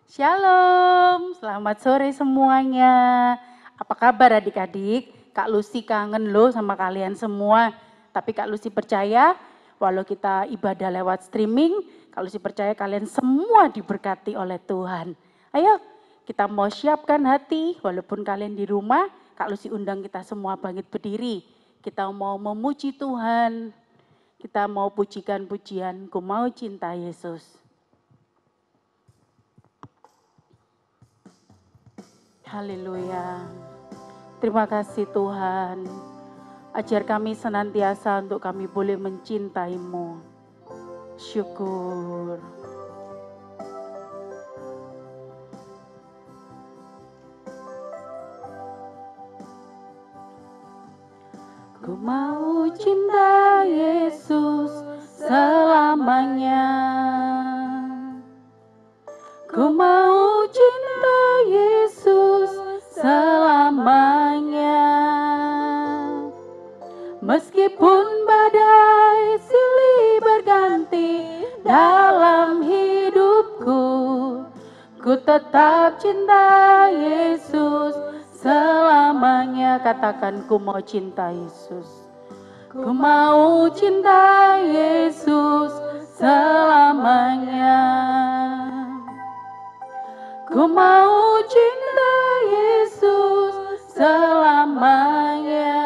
Shalom, selamat sore semuanya. Apa kabar adik-adik? Kak Lucy kangen loh sama kalian semua. Tapi Kak Lucy percaya, walau kita ibadah lewat streaming, Kak Lucy percaya kalian semua diberkati oleh Tuhan. Ayo, kita mau siapkan hati, walaupun kalian di rumah, Kak Lucy undang kita semua bangkit berdiri. Kita mau memuji Tuhan, kita mau pujikan pujian, ku mau cinta Yesus. Haleluya. Terima kasih Tuhan. Ajar kami senantiasa untuk kami boleh mencintai-Mu. Syukur. Ku mau cinta Yesus selamanya. Ku mau cinta Yesus selamanya. Meskipun badai silih berganti dalam hidupku, ku tetap cinta Yesus selamanya. Katakan, ku mau cinta Yesus. Ku mau cinta Yesus selamanya. Ku mau cinta Yesus selamanya.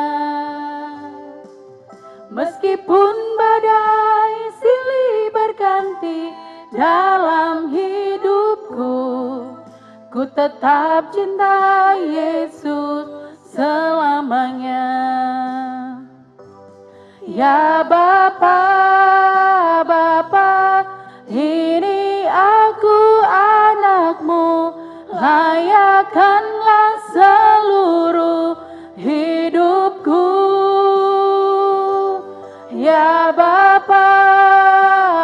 Meskipun badai silih berganti dalam hidupku, ku tetap cinta Yesus selamanya. Ya Bapa, Bapa, ini aku anakmu, layakkanlah seluruh hidupku. Ya Bapa,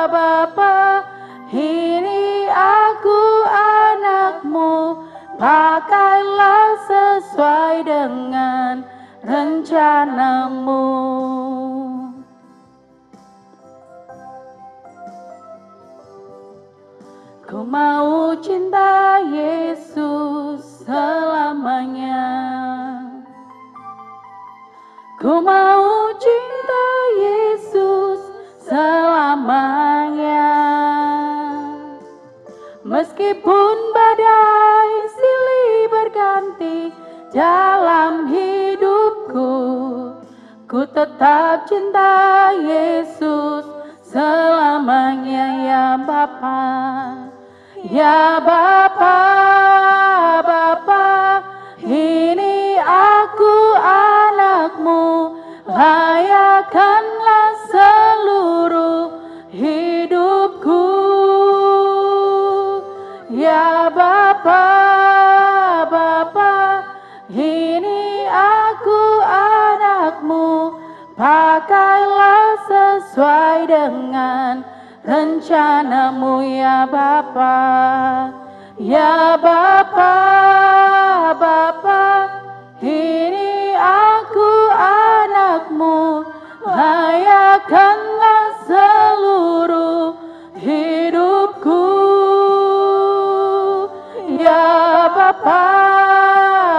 Bapa, ini aku anakmu, pakailah sesuai dengan rencanamu. Ku mau cinta Yesus selamanya. Ku mau cinta Yesus selamanya. Meskipun badai silih berganti dalam hidupku, ku tetap cinta Yesus selamanya. Ya Bapa, ya Bapa, Bapa, ini aku anakmu, layakkanlah seluruh hidupku. Ya Bapa, Bapa, ini aku anakmu, pakailah sesuai dengan rencanamu. Ya Bapa, ya Bapa, Bapa, ini aku anakmu, layakkanlah seluruh hidupku. Ya Bapa,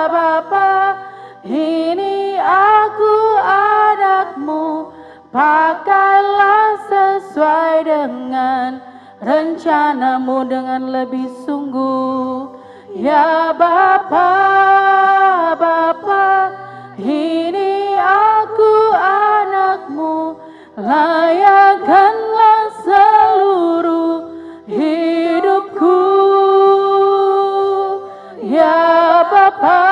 Bapa, ini aku anakmu, pakailah sesuai dengan rencanamu dengan lebih sungguh. Ya Bapa, Bapa, ini aku anakmu, layakkanlah seluruh hidupku. Ya Bapa,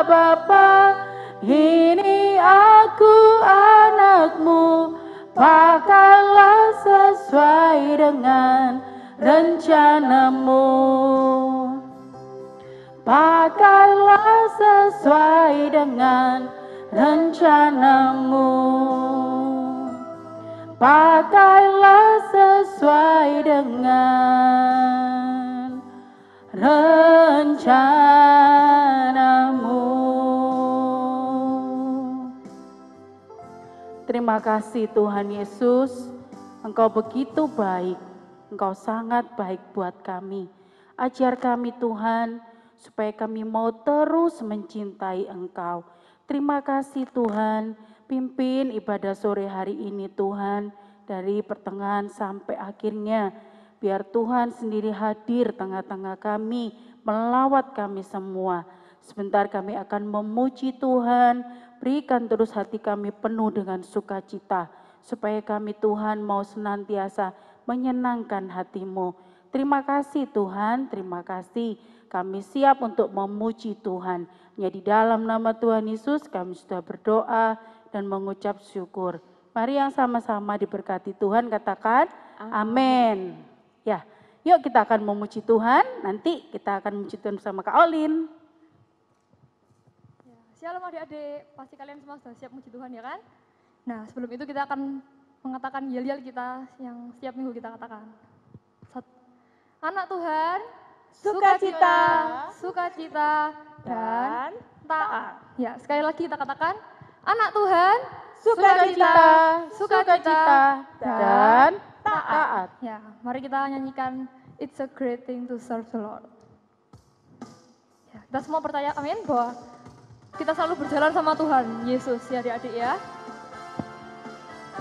Bapa, ini aku anakmu, pakailah sesuai dengan rencanamu. Pakailah sesuai dengan rencanamu. Pakailah sesuai dengan rencanamu. Terima kasih Tuhan Yesus, Engkau begitu baik, Engkau sangat baik buat kami. Ajar kami Tuhan, supaya kami mau terus mencintai Engkau. Terima kasih Tuhan, pimpin ibadah sore hari ini Tuhan, dari pertengahan sampai akhirnya. Biar Tuhan sendiri hadir tengah-tengah kami, melawat kami semua. Sebentar kami akan memuji Tuhan, berikan terus hati kami penuh dengan sukacita, supaya kami Tuhan mau senantiasa menyenangkan hati-Mu. Terima kasih Tuhan, terima kasih. Kami siap untuk memuji Tuhan. Ya, di dalam nama Tuhan Yesus kami sudah berdoa dan mengucap syukur. Mari yang sama-sama diberkati Tuhan, katakan amin. Ya, yuk kita akan memuji Tuhan. Nanti kita akan memuji Tuhan bersama Kak Olin. Shalom adik-adik, pasti kalian semua sudah siap memuji Tuhan ya kan? Nah sebelum itu kita akan mengatakan yel-yel kita yang setiap minggu kita katakan. Anak Tuhan, sukacita, sukacita, dan taat. Ya, sekali lagi kita katakan, anak Tuhan, sukacita, sukacita, dan taat. Ya, mari kita nyanyikan It's a Great Thing to Serve the Lord. Ya, kita semua percaya, amin, bahwa kita selalu berjalan sama Tuhan Yesus ya adik-adik ya.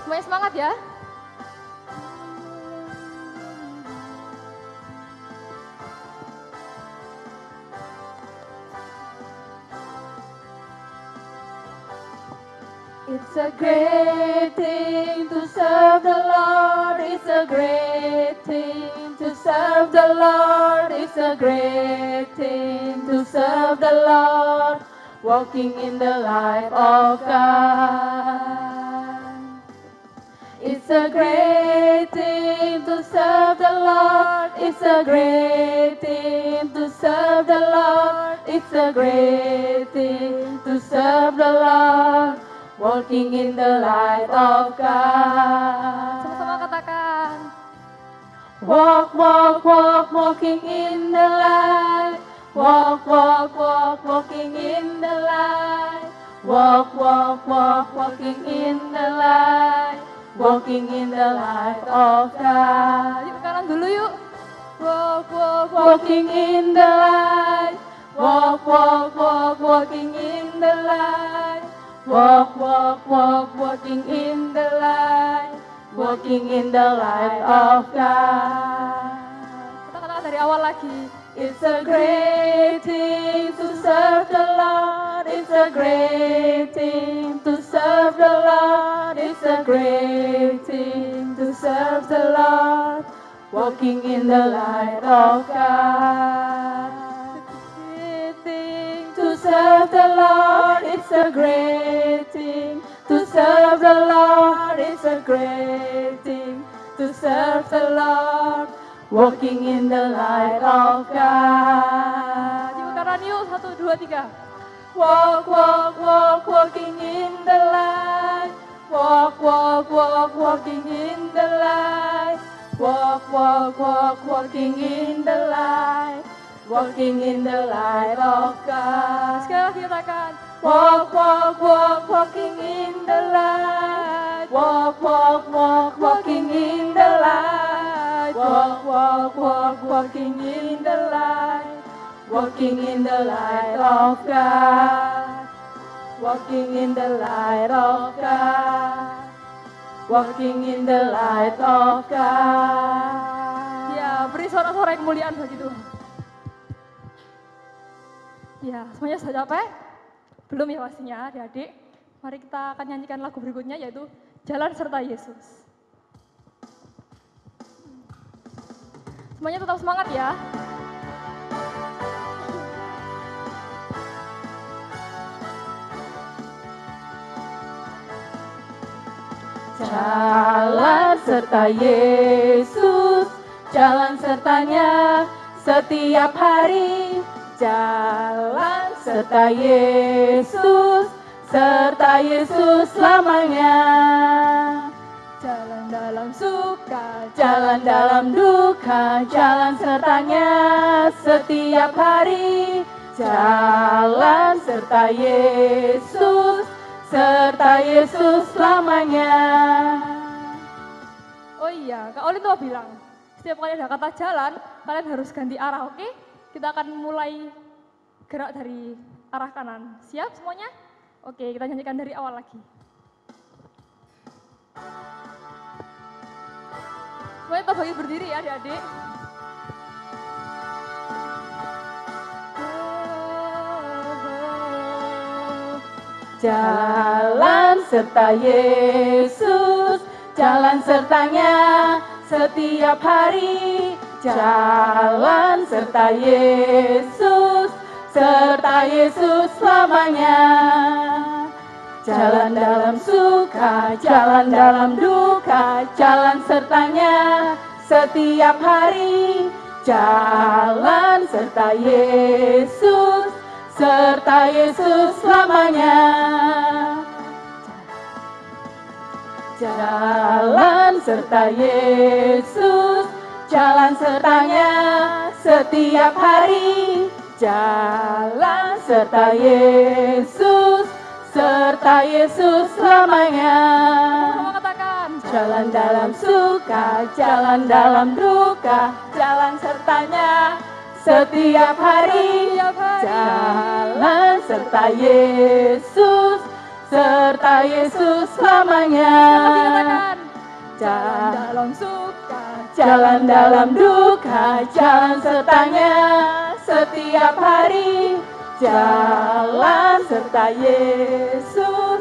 Semuanya semangat ya. It's a great thing to serve the Lord. It's a great thing to serve the Lord. It's a great thing to serve the Lord. Walking in the light of God. It's a great thing to serve the Lord. It's a great thing to serve the Lord. It's a great thing to serve the Lord. Walking in the light of God. Sama-sama katakan. Walk, walk, walk, walking in the light. Walk, walk, walk, walking in the light. Walk, walk, walk, walking in the light. Walking in the light of God. Yuk kanan dulu yuk. Walk, walk, walking in the light. Walk, walk, walk, walking in the light. Walk, walk, walk, walking in the light. Walking in the light of God. Kita katakan dari awal lagi. It's a great thing to serve the Lord. It's a great thing to serve the Lord. It's a great thing to serve the Lord. Walking in the light of God. To serve the Lord, it's a great thing. To serve the Lord, it's a great thing. To serve the Lord, walking in the light of God. Putaran yuk, 1, 2, 3. Walk, walk, walk, walking in the light. Walk, walk, walk, walking in the light. Walk, walk, walk, walking in the light. Walking in the light of God. Sekali lagi katakan. Walk, walk, walk, walking in the light. Walk, walk, walk, walking in the light. Walk, walk, walk, walking in the light. Walking in the light of God. Walking in the light of God. Walking in the light of God. Ya, beri sorak-sorai kemuliaan bagi Tuhan. Ya, semuanya sudah capek? Belum ya pastinya adik-adik. Mari kita akan nyanyikan lagu berikutnya yaitu Jalan Serta Yesus. Semuanya tetap semangat ya. Jalan serta Yesus, jalan sertanya setiap hari. Jalan serta Yesus selamanya. Jalan dalam suka, jalan dalam duka, jalan sertanya setiap hari. Jalan serta Yesus selamanya. Oh iya, Kak Olin tuh bilang, setiap kali ada kata jalan, kalian harus ganti arah, oke? Kita akan mulai gerak dari arah kanan. Siap semuanya? Oke, kita nyanyikan dari awal lagi. Semuanya kita bagi berdiri ya adik-adik. Jalan serta Yesus, jalan sertanya setiap hari. Jalan serta Yesus selamanya. Jalan dalam suka, jalan dalam duka, jalan sertanya setiap hari. Jalan serta Yesus selamanya. Jalan serta Yesus, jalan sertanya setiap hari. Jalan serta Yesus selamanya. Katakan. Jalan dalam suka, jalan dalam duka, jalan sertanya setiap hari. Jalan serta Yesus selamanya. Jalan dalam suka, jalan dalam duka, jalan sertanya setiap hari. Jalan serta Yesus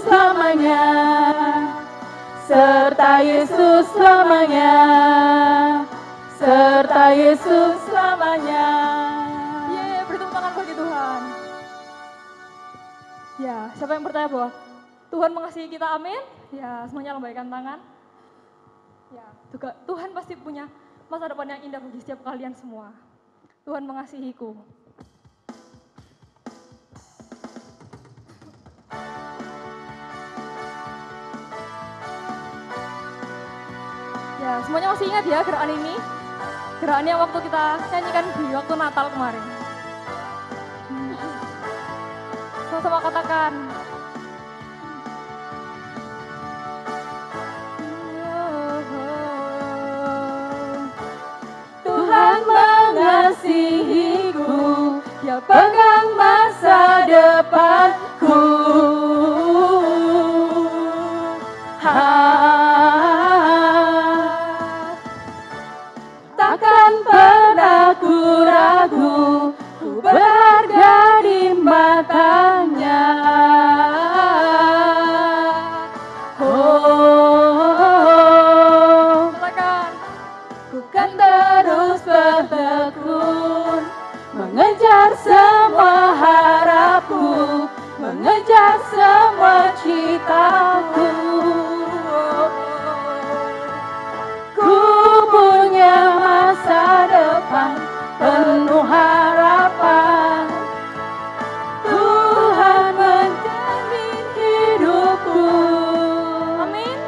selamanya. Serta Yesus selamanya. Serta Yesus selamanya. Beri tepuk tangan bagi Tuhan. Ya, siapa yang percaya bahwa Tuhan mengasihi kita, amin? Ya, semuanya lambaikan tangan. Ya, juga Tuhan pasti punya masa depan yang indah bagi setiap kalian semua. Tuhan mengasihiku. Ya, semuanya masih ingat ya gerakan ini? Gerakan yang waktu kita nyanyikan di waktu Natal kemarin. Sama-sama katakan. Tuhan mengasihiku, Dia pegang masa depanku. Takkan pernah ku ragu, ku berharga di matanya. Ku kan terus bertekun, mengejar semua harapku, mengejar semua citaku. Ku punya masa depan penuh harapan. Tuhan menjamin hidupku. Amin.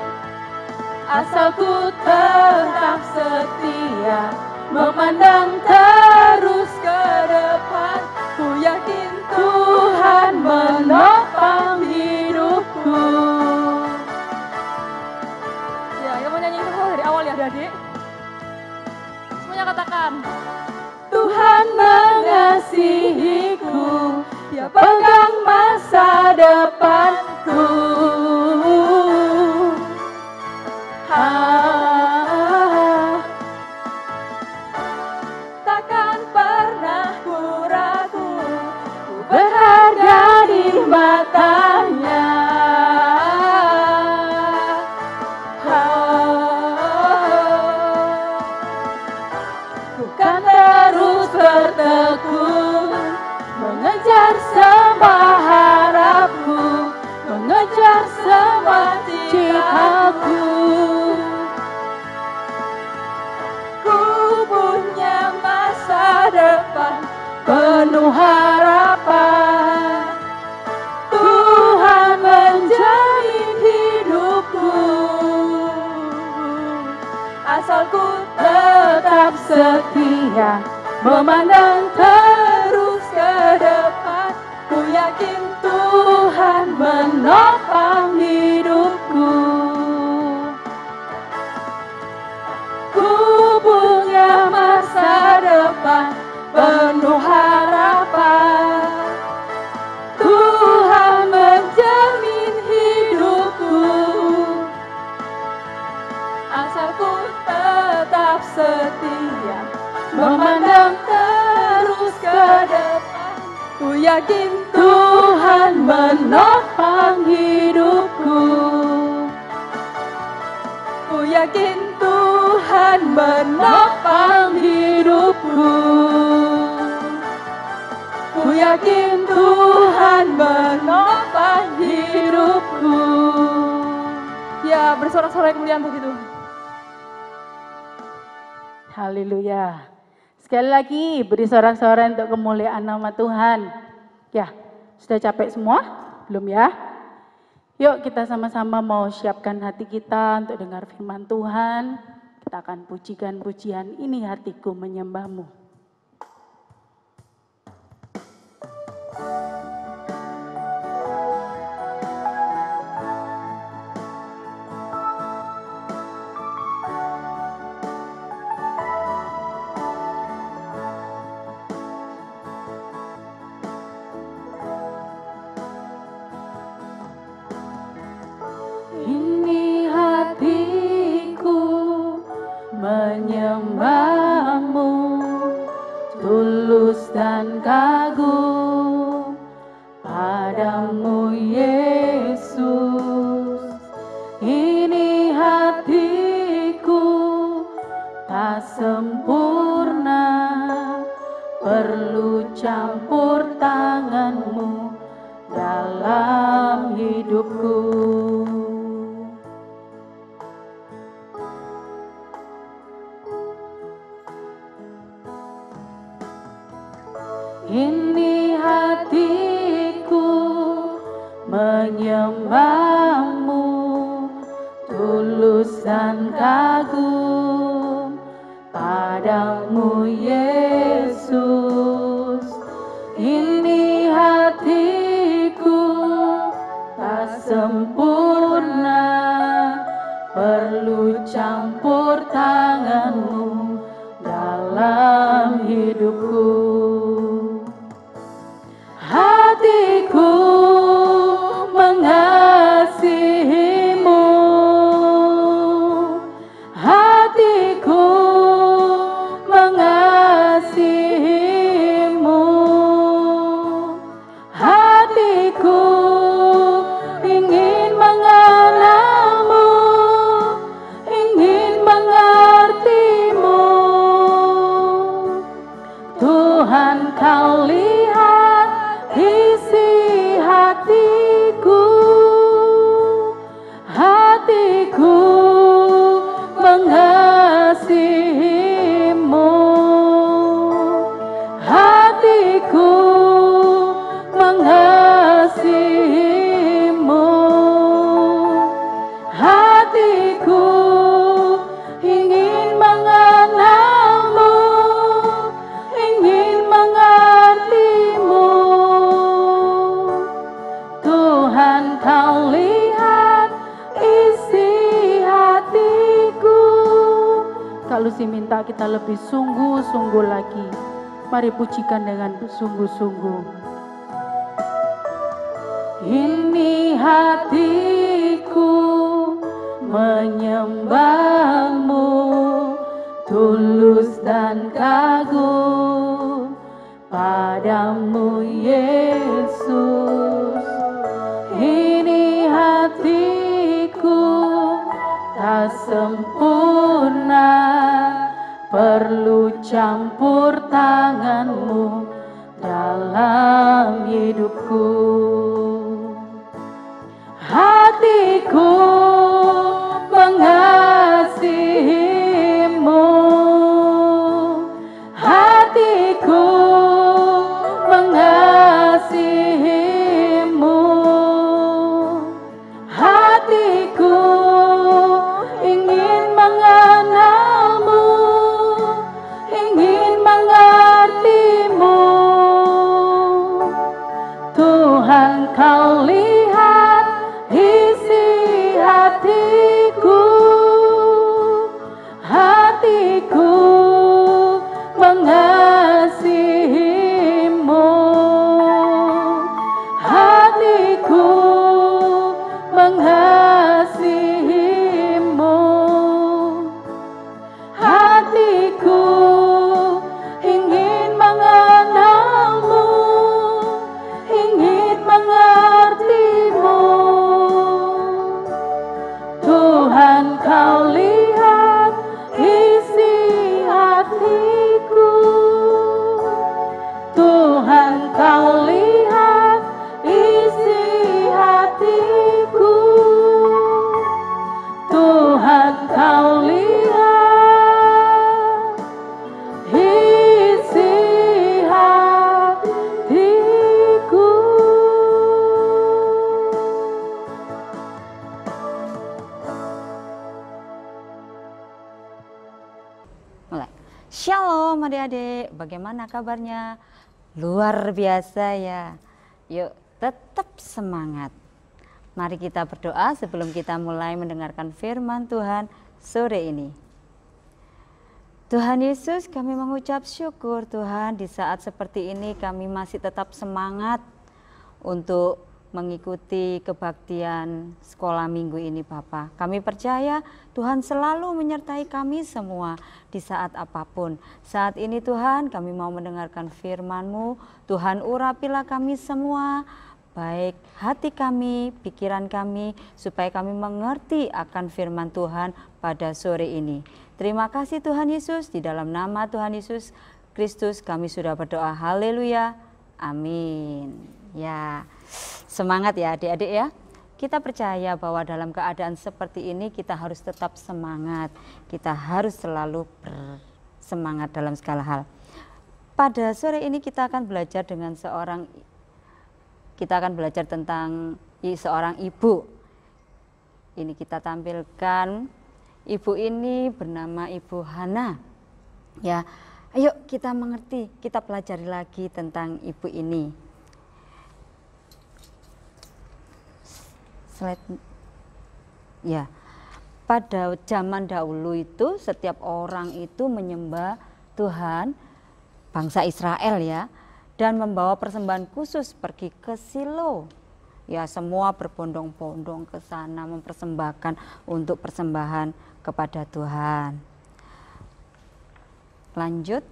Asal ku tetap setia, memandang terus ke depan. Ku yakin Tuhan menopang hidupku. Ya, kita mau nyanyi semua dari awal ya adik-adik. Semuanya katakan. Tuhan mengasihiku, Dia pegang masa depanku. Takkan pernah ku ragu, ku berharga di matanya. Ku kan terus bertekun, mengejar semua harapku, mengejar semua citaku. Ku punya masa depan penuh harapan. Tuhan menjamin hidupku. Asal ku tetap setia, memandang terus ke depan. Ku yakin Tuhan menopang hidupku. penuh harapan. Tuhan menjamin hidupku, asalku tetap setia, memandang terus ke depan. Ku yakin Tuhan menopang hidupku. Ku yakin Tuhan menopang hidupku. Ku yakin Tuhan menopang hidupku. Ya, bersorak-sorai kemuliaan bagi Tuhan. Haleluya. Sekali lagi beri sorak-sorai untuk kemuliaan nama Tuhan. Ya, sudah capek semua? Belum ya? Yuk kita sama-sama mau siapkan hati kita untuk dengar firman Tuhan. Kita akan pujikan pujian Ini Hatiku Menyembahmu. Ini hatiku menyembahmu, tulus dan kagum padamu Yesus. Ini hatiku tak sempurna, perlu campur tanganmu dalam hidupku. Ini hatiku menyembahmu, tulus dan kagum padamu Yesus. Ini hatiku tak sempurna, perlu campur tanganmu dalam hidupku. Hatiku mengasihimu, hatiku mengasihimu, hatiku ingin mengenalmu, ingin mengertimu. Tuhan, kau lihat isi hatiku, hatiku mengasihimu, hatiku mengasihimu, hatiku ingin mengenalmu, ingin mengertimu. Tuhan, kau lihat isi hatiku. Kak Lucy minta kita lebih sungguh-sungguh lagi. Mari pujikan dengan sungguh-sungguh. Ini hatiku menyembahmu, tulus dan kagum padamu Yesus. Ini hatiku tak sempurna, perlu campur tanganmu dalam hidupku. Hatiku mengasihimu, hatiku mengasihimu, hatiku ingin mengenalmu, ingin mengertimu. Tuhan, kau lihat isi hatiku. Mulai. Shalom adik-adik, bagaimana kabarnya? Luar biasa ya. Yuk tetap semangat. Mari kita berdoa sebelum kita mulai mendengarkan firman Tuhan sore ini. Tuhan Yesus, kami mengucap syukur Tuhan, di saat seperti ini kami masih tetap semangat untuk mengikuti kebaktian sekolah minggu ini Bapa. Kami percaya Tuhan selalu menyertai kami semua di saat apapun. Saat ini Tuhan kami mau mendengarkan firman-Mu. Tuhan urapilah kami semua, baik hati kami, pikiran kami, supaya kami mengerti akan firman Tuhan pada sore ini. Terima kasih Tuhan Yesus, di dalam nama Tuhan Yesus Kristus kami sudah berdoa. Haleluya. Amin. Ya, semangat ya adik-adik ya. Kita percaya bahwa dalam keadaan seperti ini kita harus tetap semangat. Kita harus selalu bersemangat dalam segala hal. Pada sore ini kita akan belajar tentang seorang ibu. Ini kita tampilkan. Ibu ini bernama Ibu Hana. Ya, ayo kita mengerti, kita pelajari lagi tentang ibu ini. Ya, pada zaman dahulu itu setiap orang itu menyembah Tuhan bangsa Israel ya, dan membawa persembahan khusus pergi ke Silo. Ya, semua berbondong-bondong ke sana mempersembahkan untuk persembahan kepada Tuhan. Lanjut,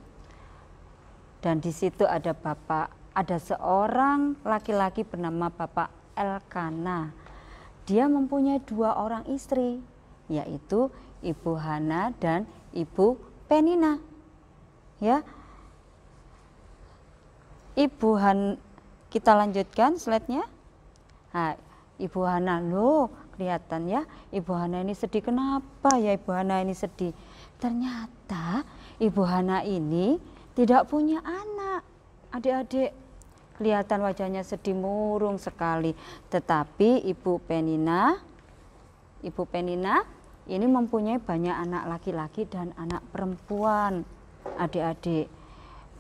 dan di situ ada seorang laki-laki bernama Bapak Elkana. Dia mempunyai 2 orang istri, yaitu Ibu Hana dan Ibu Penina. Ya, kita lanjutkan slide-nya. Nah, Ibu Hana, loh kelihatan ya, Ibu Hana ini sedih. Kenapa ya Ibu Hana ini sedih? Ternyata Ibu Hana ini tidak punya anak, adik-adik. Kelihatan wajahnya sedih murung sekali. Tetapi Ibu Penina ini mempunyai banyak anak laki-laki dan anak perempuan. Adik-adik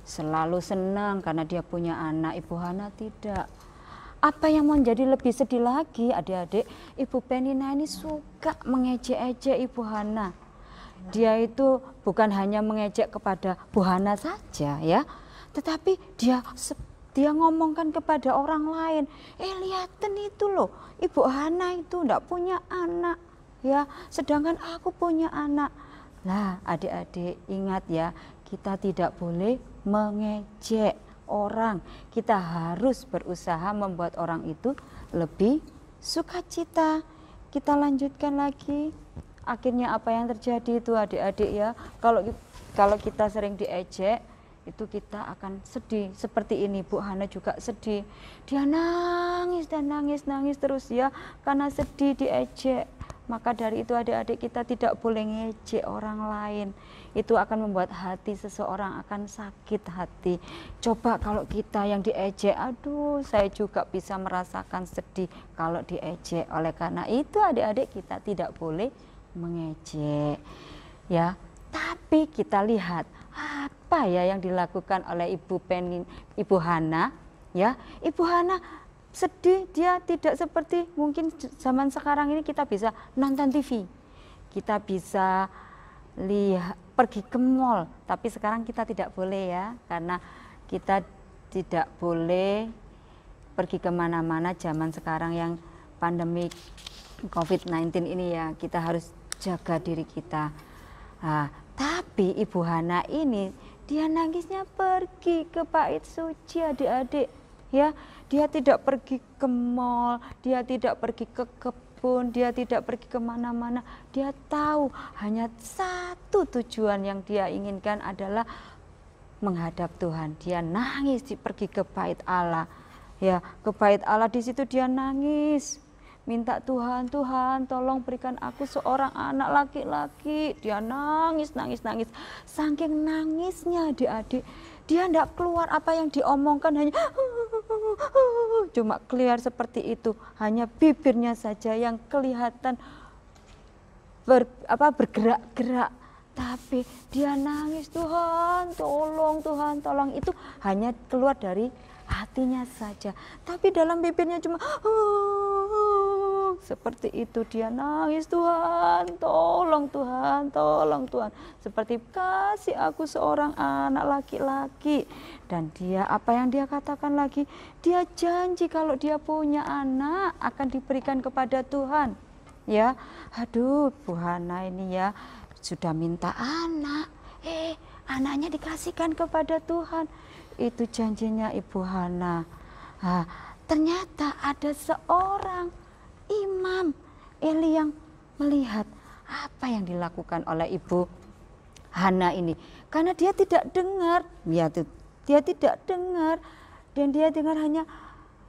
selalu senang karena dia punya anak. Ibu Hana tidak. Apa yang menjadi lebih sedih lagi adik-adik, Ibu Penina ini suka mengejek-ejek Ibu Hana. Dia itu bukan hanya mengejek kepada Bu Hana saja ya, tetapi dia ngomongkan kepada orang lain, lihatin itu loh, Ibu Hana itu enggak punya anak ya, sedangkan aku punya anak. Lah adik-adik ingat ya, kita tidak boleh mengejek orang. Kita harus berusaha membuat orang itu lebih sukacita. Kita lanjutkan lagi. Akhirnya apa yang terjadi itu adik-adik ya, kalau kita sering diejek, itu kita akan sedih. Seperti ini Bu Hana juga sedih. Dia nangis dan nangis terus ya, karena sedih diejek. Maka dari itu adik-adik kita tidak boleh ngejek orang lain. Itu akan membuat hati seseorang akan sakit hati. Coba kalau kita yang diejek, aduh saya juga bisa merasakan sedih kalau diejek. Oleh karena itu adik-adik kita tidak boleh mengejek ya. Tapi kita lihat apa ya yang dilakukan oleh Ibu Hana ya. Ibu Hana sedih, dia tidak seperti mungkin zaman sekarang ini kita bisa nonton TV, kita bisa pergi ke mall, tapi sekarang kita tidak boleh ya, karena kita tidak boleh pergi kemana-mana zaman sekarang yang pandemi COVID-19 ini ya. Kita harus jaga diri kita. Nah, tapi Ibu Hana ini dia nangisnya pergi ke bait suci adik-adik ya. Dia tidak pergi ke mall, dia tidak pergi ke kebun, dia tidak pergi kemana-mana. Dia tahu hanya satu tujuan yang dia inginkan adalah menghadap Tuhan. Dia nangis pergi ke bait Allah ya, ke bait Allah. Di situ dia nangis, minta Tuhan, Tuhan tolong berikan aku seorang anak laki-laki. Dia nangis. Saking nangisnya adik-adik, dia tidak keluar apa yang diomongkan, hanya cuma keluar seperti itu. Hanya bibirnya saja yang kelihatan bergerak-gerak. Tetapi dia nangis, Tuhan tolong, itu hanya keluar dari hatinya saja, tapi dalam bibirnya cuma seperti itu. Dia nangis, Tuhan tolong Tuhan, seperti kasih aku seorang anak laki-laki. Dan dia, apa yang dia katakan lagi, dia janji kalau dia punya anak akan diberikan kepada Tuhan. Ya, aduh Bu Hana ini ya sudah minta anak, anaknya dikasihkan kepada Tuhan. Itu janjinya Ibu Hana. Nah, ternyata ada seorang Imam Eli yang melihat apa yang dilakukan oleh Ibu Hana ini. Karena dia tidak dengar, dia tidak dengar, dan dia dengar hanya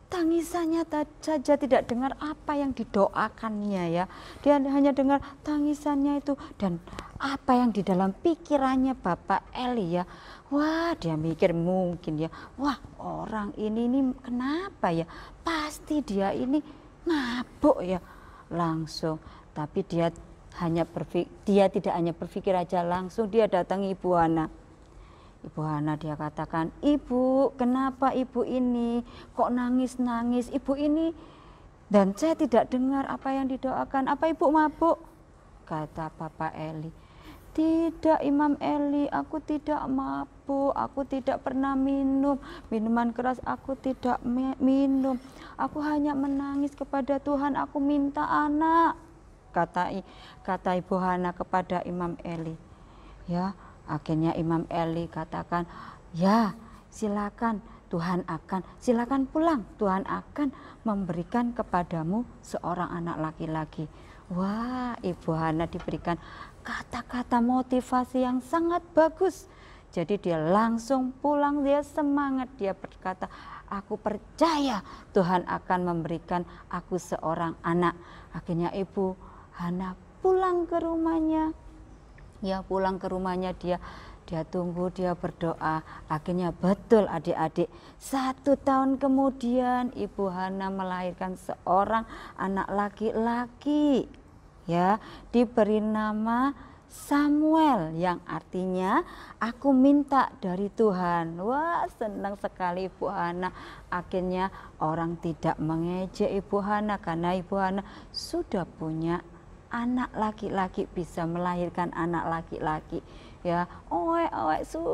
tangisannya saja, tidak dengar apa yang didoakannya ya. Dia hanya dengar tangisannya itu dan apa yang di dalam pikirannya Bapak Eli ya. Wah, dia mikir mungkin ya, wah orang ini kenapa ya, pasti dia ini mabuk ya. Langsung, tapi dia tidak hanya berpikir aja, langsung dia datangi Ibu Hana. Ibu Hana, dia katakan, Ibu, kenapa Ibu ini kok nangis-nangis? Ibu ini, dan saya tidak dengar apa yang didoakan. Apa Ibu mabuk? Kata Bapak Eli, tidak Imam Eli, aku tidak mabuk, aku tidak pernah minum minuman keras, aku tidak minum, aku hanya menangis kepada Tuhan, aku minta anak. Kata Ibu Hana kepada Imam Eli. Ya, akhirnya Imam Eli katakan, ya silakan silakan pulang, Tuhan akan memberikan kepadamu seorang anak laki-laki. Wah, Ibu Hana diberikan kata-kata motivasi yang sangat bagus. Jadi dia langsung pulang, dia semangat, dia berkata, aku percaya Tuhan akan memberikan aku seorang anak. Akhirnya Ibu Hana pulang ke rumahnya. Ya, pulang ke rumahnya, dia tunggu, dia berdoa. Akhirnya betul adik-adik, 1 tahun kemudian Ibu Hana melahirkan seorang anak laki-laki. Ya, diberi nama Samuel, yang artinya aku minta dari Tuhan. Wah, senang sekali Ibu Hana. Akhirnya orang tidak mengejek Ibu Hana karena Ibu Hana sudah punya anak laki-laki, bisa melahirkan anak laki-laki. Ya,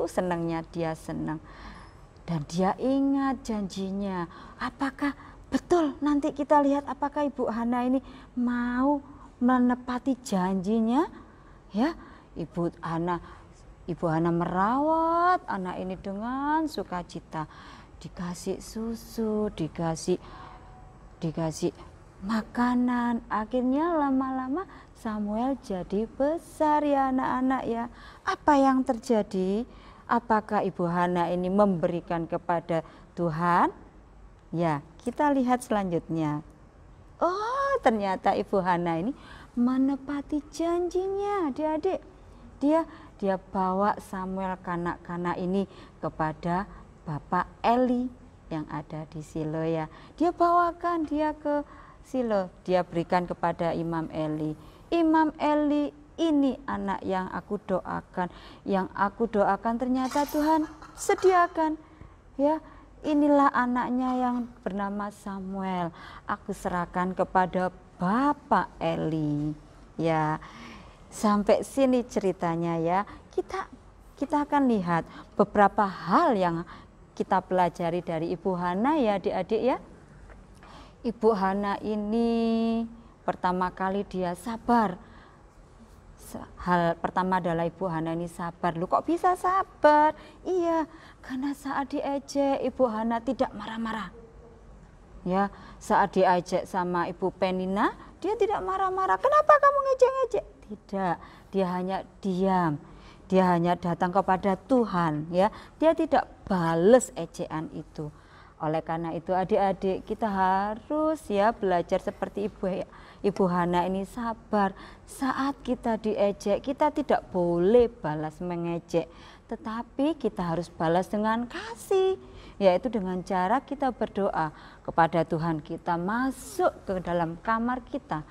senangnya dia senang. Dan dia ingat janjinya. Apakah betul, nanti kita lihat apakah Ibu Hana ini mau menepati janjinya. Ya, Ibu Hana merawat anak ini dengan sukacita, dikasih susu, dikasih makanan. Akhirnya lama-lama Samuel jadi besar ya anak-anak ya. Apa yang terjadi? Apakah Ibu Hana ini memberikan kepada Tuhan? Ya, kita lihat selanjutnya. Oh, ternyata Ibu Hana ini menepati janjinya, adik-adik. Dia bawa Samuel kanak-kanak ini kepada Bapak Eli yang ada di Silo ya. Dia bawakan dia ke Silo, dia berikan kepada Imam Eli. Imam Eli, ini anak yang aku doakan. Yang aku doakan ternyata Tuhan sediakan. Ya, inilah anaknya yang bernama Samuel. Aku serahkan kepada Bapak Eli. Ya, sampai sini ceritanya ya. Kita akan lihat beberapa hal yang kita pelajari dari Ibu Hana ya adik-adik ya. Ibu Hana ini pertama kali dia sabar. Hal pertama adalah Ibu Hana ini sabar. Lu kok bisa sabar? Iya, karena saat diejek Ibu Hana tidak marah-marah. Ya, saat diejek sama Ibu Penina, dia tidak marah-marah. Kenapa kamu ngejek-ngejek? Tidak, dia hanya diam. Dia hanya datang kepada Tuhan, ya. Dia tidak bales ejekan itu. Oleh karena itu adik-adik, kita harus ya belajar seperti Ibu Hana ini sabar. Saat kita diejek, kita tidak boleh balas mengejek, tetapi kita harus balas dengan kasih, yaitu dengan cara kita berdoa kepada Tuhan. Kita masuk ke dalam kamar kita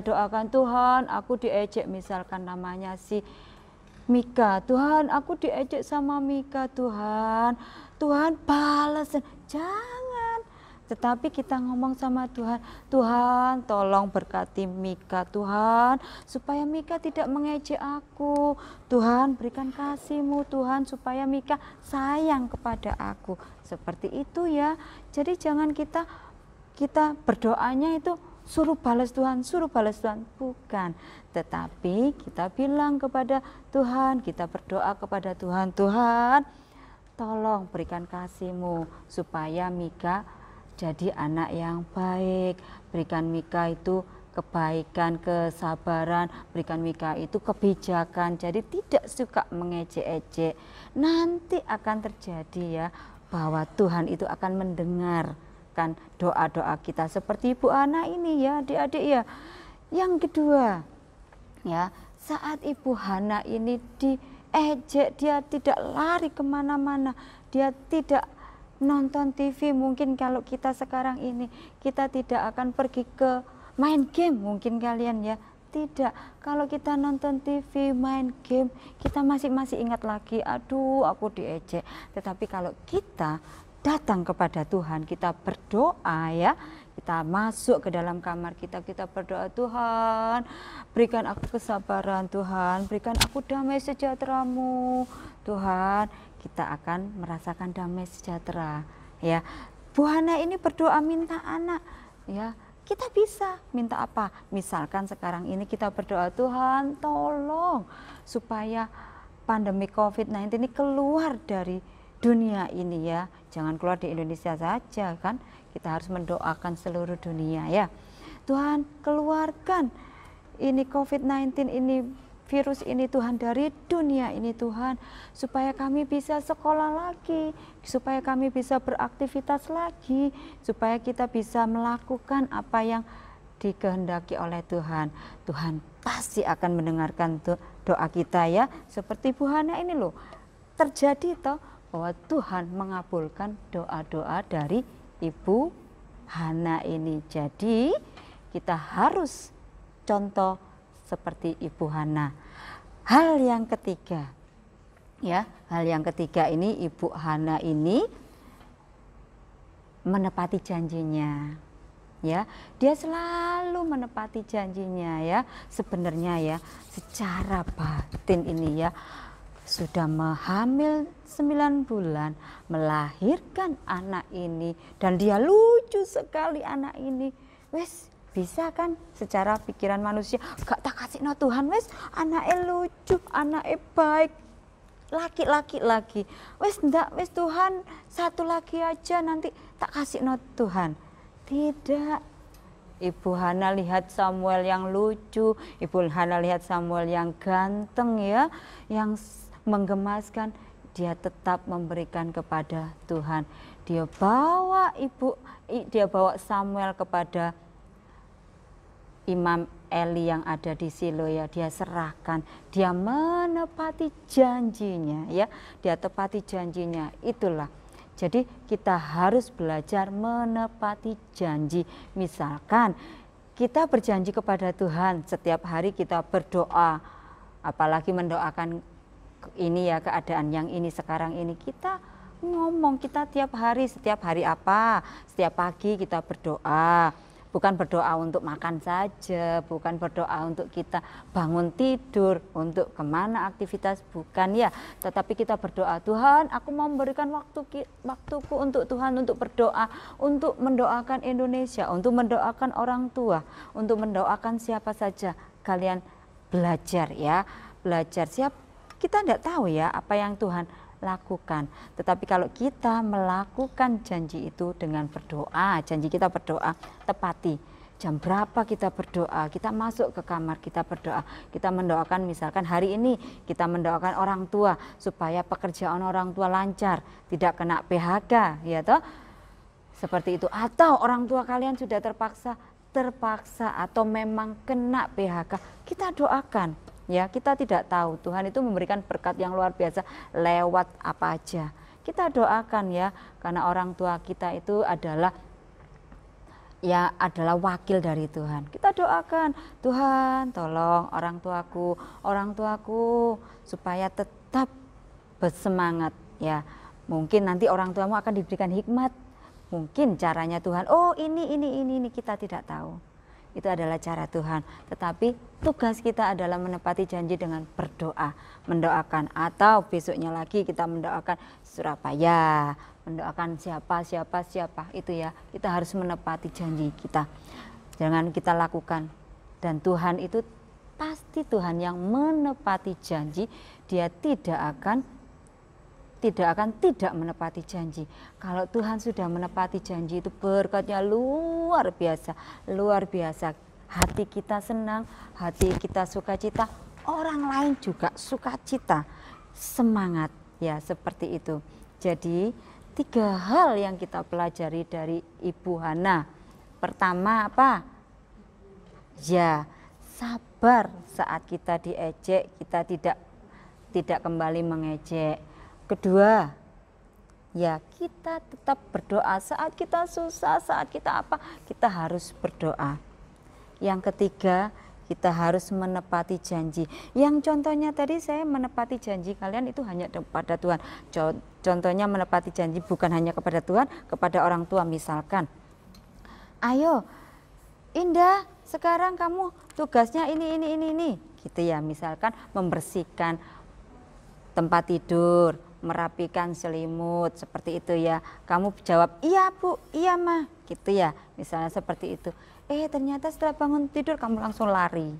doakan, Tuhan aku diejek, misalkan namanya si Mika, Tuhan aku diejek sama Mika Tuhan, Tuhan balas. Jangan, tetapi kita ngomong sama Tuhan, Tuhan tolong berkati Mika Tuhan, supaya Mika tidak mengejek aku. Tuhan berikan kasih-Mu Tuhan, supaya Mika sayang kepada aku. Seperti itu ya. Jadi jangan kita berdoanya itu suruh balas Tuhan, bukan. Tetapi kita bilang kepada Tuhan, kita berdoa kepada Tuhan, Tuhan tolong berikan kasih-Mu supaya Mika jadi anak yang baik. Berikan Mika itu kebaikan, kesabaran, berikan Mika itu kebijakan, jadi tidak suka mengejek-ejek. Nanti akan terjadi ya, bahwa Tuhan itu akan mendengarkan doa-doa kita seperti Ibu Hana ini ya adik-adik ya. Yang kedua ya, saat Ibu Hana ini diejek, dia tidak lari kemana-mana, dia tidak nonton TV. Mungkin kalau kita sekarang ini, kita tidak akan pergi ke main game mungkin kalian ya. Tidak, kalau kita nonton TV, main game, kita masih ingat lagi, aduh aku diejek. Tetapi kalau kita datang kepada Tuhan, kita berdoa ya, kita masuk ke dalam kamar kita berdoa, Tuhan berikan aku kesabaran, Tuhan berikan aku damai sejahtera-Mu, Tuhan, kita akan merasakan damai sejahtera ya. Bu Hana ini berdoa minta anak ya. Kita bisa minta apa? Misalkan sekarang ini kita berdoa, Tuhan tolong supaya pandemi COVID-19 ini keluar dari dunia ini ya. Jangan keluar di Indonesia saja kan, kita harus mendoakan seluruh dunia ya. Tuhan keluarkan ini COVID-19 ini, virus ini Tuhan dari dunia ini Tuhan, supaya kami bisa sekolah lagi, supaya kami bisa beraktivitas lagi, supaya kita bisa melakukan apa yang dikehendaki oleh Tuhan. Tuhan pasti akan mendengarkan doa kita ya. Seperti Bu Hana ini loh, terjadi toh bahwa Tuhan mengabulkan doa-doa dari Ibu Hana ini. Jadi kita harus contoh seperti Ibu Hana. Hal yang ketiga ya, hal yang ketiga ini Ibu Hana ini menepati janjinya ya. Dia selalu menepati janjinya ya. Sebenarnya ya, secara batin ini ya, sudah hamil 9 bulan, melahirkan anak ini, dan dia lucu sekali anak ini. Wes bisa kan secara pikiran manusia, gak tak kasih no Tuhan, wes anaknya lucu, anaknya baik, laki-laki lagi, wes ndak, wes Tuhan satu lagi aja nanti tak kasih no Tuhan. Tidak, Ibu Hana lihat Samuel yang lucu, Ibu Hana lihat Samuel yang ganteng ya, yang menggemaskan, dia tetap memberikan kepada Tuhan. Dia bawa Samuel kepada Imam Eli yang ada di Silo ya, dia serahkan, dia menepati janjinya ya, dia tepati janjinya. Itulah, jadi kita harus belajar menepati janji. Misalkan kita berjanji kepada Tuhan, setiap hari kita berdoa, apalagi mendoakan ini ya, keadaan yang ini sekarang ini, kita ngomong, kita setiap hari apa, setiap pagi kita berdoa. Bukan berdoa untuk makan saja, bukan berdoa untuk kita bangun tidur, untuk kemana aktivitas, bukan ya. Tetapi kita berdoa, Tuhan aku mau memberikan waktuku untuk Tuhan, untuk berdoa, untuk mendoakan Indonesia, untuk mendoakan orang tua, untuk mendoakan siapa saja. Kalian belajar ya, belajar. Kita tidak tahu ya apa yang Tuhan lakukan, tetapi kalau kita melakukan janji itu dengan berdoa, janji kita berdoa, tepati. Jam berapa kita berdoa, kita masuk ke kamar, kita berdoa, kita mendoakan, misalkan hari ini kita mendoakan orang tua supaya pekerjaan orang tua lancar, tidak kena PHK ya toh, seperti itu. Atau orang tua kalian sudah terpaksa atau memang kena PHK, kita doakan ya. Kita tidak tahu, Tuhan itu memberikan berkat yang luar biasa lewat apa aja. Kita doakan ya, karena orang tua kita itu adalah ya adalah wakil dari Tuhan. Kita doakan, Tuhan tolong orang tuaku supaya tetap bersemangat ya. Mungkin nanti orang tuamu akan diberikan hikmat. Mungkin caranya Tuhan, oh ini kita tidak tahu. Itu adalah cara Tuhan. Tetapi tugas kita adalah menepati janji dengan berdoa, mendoakan, atau besoknya lagi kita mendoakan Surabaya, mendoakan siapa itu ya. Kita harus menepati janji kita. Jangan kita lakukan. Dan Tuhan itu pasti Tuhan yang menepati janji. Dia tidak akan tidak menepati janji. Kalau Tuhan sudah menepati janji itu berkatnya luar biasa. Hati kita senang, hati kita sukacita, orang lain juga sukacita, semangat ya seperti itu. Jadi 3 hal yang kita pelajari dari Ibu Hana. Pertama apa? Ya, sabar saat kita diejek, kita tidak kembali mengejek. Kedua, ya kita tetap berdoa saat kita susah, saat kita apa, kita harus berdoa. Yang ketiga, kita harus menepati janji. Yang contohnya tadi saya menepati janji kalian itu hanya kepada Tuhan. Contohnya menepati janji bukan hanya kepada Tuhan, kepada orang tua misalkan. Ayo, Indah, sekarang kamu tugasnya ini. Gitu ya, misalkan membersihkan tempat tidur, merapikan selimut, seperti itu ya. Kamu jawab, iya Bu, iya Ma, gitu ya. Misalnya seperti itu. Ternyata setelah bangun tidur kamu langsung lari,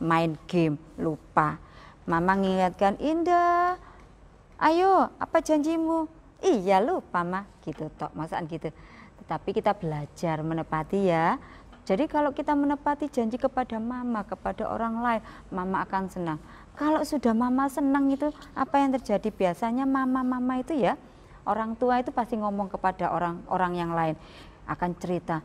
main game, lupa. Mama mengingatkan, Indah, ayo, apa janjimu? Iya lupa Ma, gitu tok, masaan gitu. Tetapi kita belajar menepati ya. Jadi kalau kita menepati janji kepada Mama, kepada orang lain, Mama akan senang. Kalau sudah Mama senang itu apa yang terjadi? Biasanya mama itu ya, orang tua itu pasti ngomong kepada orang yang lain, akan cerita,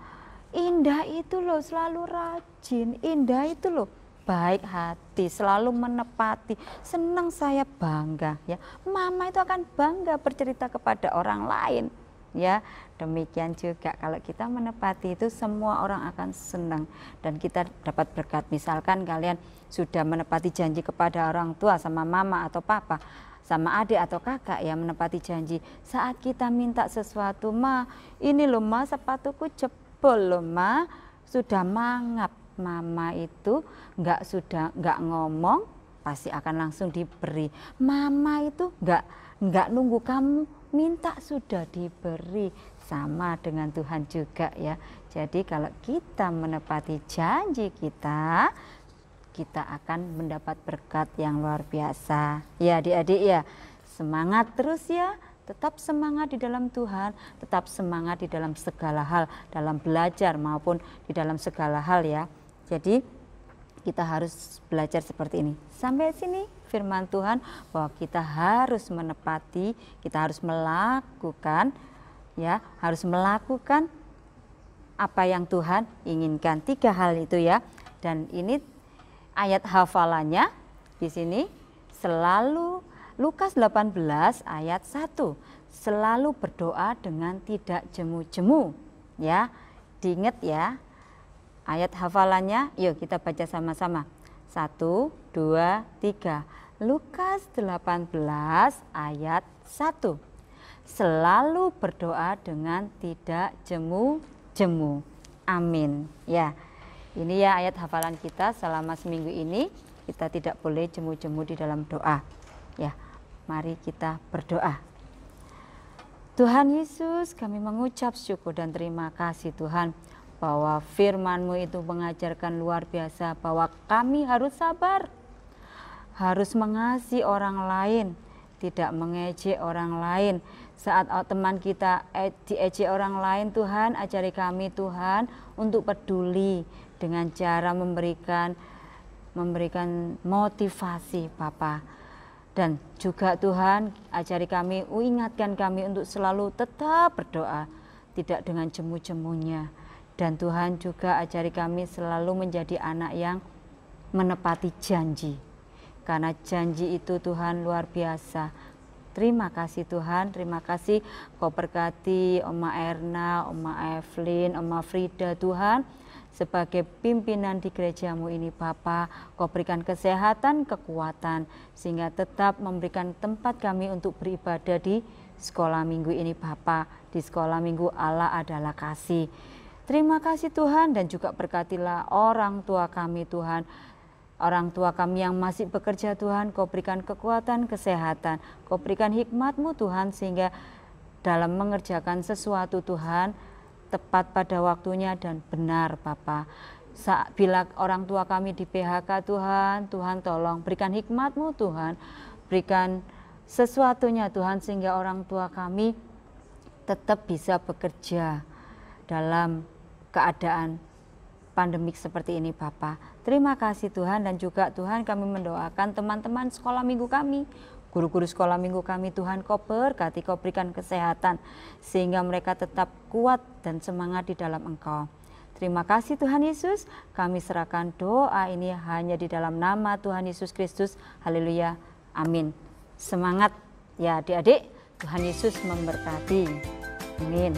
Indah itu loh selalu rajin, Indah itu loh baik hati, selalu menepati, senang, saya bangga ya. Mama itu akan bangga bercerita kepada orang lain ya. Demikian juga kalau kita menepati itu semua orang akan senang dan kita dapat berkat. Misalkan kalian sudah menepati janji kepada orang tua sama mama atau papa, sama adik atau kakak ya, menepati janji. Saat kita minta sesuatu, Ma, ini loh Ma, sepatuku jebol loh Ma, sudah mangap. Mama itu nggak ngomong, pasti akan langsung diberi. Mama itu nggak nunggu kamu minta, sudah diberi. Sama dengan Tuhan juga ya. Jadi kalau kita menepati janji kita akan mendapat berkat yang luar biasa. Ya adik-adik ya, semangat terus ya. Tetap semangat di dalam Tuhan, tetap semangat di dalam segala hal, dalam belajar maupun di dalam segala hal ya. Jadi kita harus belajar seperti ini. Sampai sini firman Tuhan bahwa kita harus menepati, kita harus melakukan ya, harus melakukan apa yang Tuhan inginkan. 3 hal itu ya. Dan ini ayat hafalannya di sini selalu Lukas 18 ayat 1. Selalu berdoa dengan tidak jemu-jemu ya. Diingat ya. Ayat hafalannya, yuk kita baca sama-sama. 1, 2, 3. Lukas 18 ayat 1. Selalu berdoa dengan tidak jemu-jemu. Amin. Ya, ini ya ayat hafalan kita selama seminggu ini. Kita tidak boleh jemu-jemu di dalam doa. Ya, mari kita berdoa. Tuhan Yesus, kami mengucap syukur dan terima kasih Tuhan, bahwa firman-Mu itu mengajarkan luar biasa bahwa kami harus sabar, harus mengasihi orang lain, tidak mengejek orang lain. Saat teman kita diejek orang lain, Tuhan ajari kami Tuhan untuk peduli dengan cara memberikan motivasi Bapa. Dan juga Tuhan ajari kami, ingatkan kami untuk selalu tetap berdoa, tidak dengan jemu-jemunya. Dan Tuhan juga ajari kami selalu menjadi anak yang menepati janji. Karena janji itu Tuhan luar biasa. Terima kasih Tuhan, terima kasih Kau berkati Oma Erna, Oma Evelyn, Oma Frida Tuhan. Sebagai pimpinan di gerejamu ini Bapa, Kau berikan kesehatan, kekuatan, sehingga tetap memberikan tempat kami untuk beribadah di sekolah minggu ini Bapa. Di sekolah minggu Allah adalah kasih. Terima kasih Tuhan, dan juga berkatilah orang tua kami Tuhan. Orang tua kami yang masih bekerja Tuhan, Kau berikan kekuatan, kesehatan, Kau berikan hikmat-Mu Tuhan, sehingga dalam mengerjakan sesuatu Tuhan, tepat pada waktunya dan benar Bapa. Bila orang tua kami di PHK Tuhan, Tuhan tolong berikan hikmat-Mu Tuhan, berikan sesuatunya Tuhan, sehingga orang tua kami tetap bisa bekerja dalam keadaan pandemik seperti ini Bapa. Terima kasih Tuhan, dan juga Tuhan kami mendoakan teman-teman sekolah minggu kami, guru-guru sekolah minggu kami Tuhan, Kau berkati, Kau berikan kesehatan, sehingga mereka tetap kuat dan semangat di dalam Engkau. Terima kasih Tuhan Yesus, kami serahkan doa ini hanya di dalam nama Tuhan Yesus Kristus. Haleluya, amin. Semangat ya adik-adik, Tuhan Yesus memberkati. Amin.